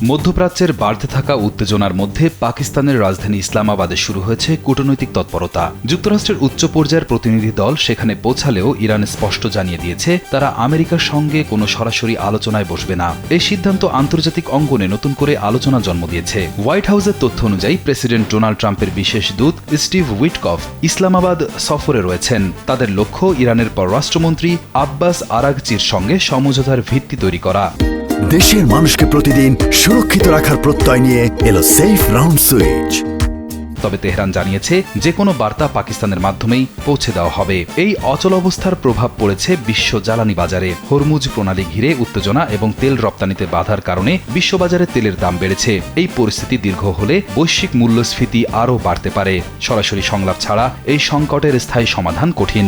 মধ্যপ্রাচ্যের বাড়তে থাকা উত্তেজনার মধ্যে পাকিস্তানের রাজধানী ইসলামাবাদে শুরু হয়েছে কূটনৈতিক তৎপরতা। যুক্তরাষ্ট্রের উচ্চ পর্যায়ের প্রতিনিধি দল সেখানে পৌঁছালেও ইরান স্পষ্ট জানিয়ে দিয়েছে তারা আমেরিকার সঙ্গে কোনো সরাসরি আলোচনায় বসবে না। এই সিদ্ধান্ত আন্তর্জাতিক অঙ্গনে নতুন করে আলোচনা জন্ম দিয়েছে। হোয়াইট হাউসের তথ্য অনুযায়ী প্রেসিডেন্ট ডোনাল্ড ট্রাম্পের বিশেষ দূত স্টিভ উইটকফ ইসলামাবাদ সফরে রয়েছেন। তাদের লক্ষ্য ইরানের পররাষ্ট্রমন্ত্রী আব্বাস আরাগচির সঙ্গে সমঝোতার ভিত্তি তৈরি করা। দেশের মানুষকে প্রতিদিন সুরক্ষিত রাখার প্রত্যয় নিয়ে এলো সেফ রাউন্ড সুইচ। তবে তেহরান জানিয়েছে যে কোনো বার্তা পাকিস্তানের মাধ্যমেই পৌঁছে দেওয়া হবে। এই অচল অবস্থার প্রভাব পড়েছে বিশ্ব জ্বালানি বাজারে। হরমুজ প্রণালী ঘিরে উত্তেজনা এবং তেল রপ্তানিতে বাধার কারণে বিশ্ববাজারে তেলের দাম বেড়েছে। এই পরিস্থিতি দীর্ঘ হলে বৈশ্বিক মূল্যস্ফীতি আরও বাড়তে পারে। সরাসরি সংলাপ ছাড়া এই সংকটের স্থায়ী সমাধান কঠিন।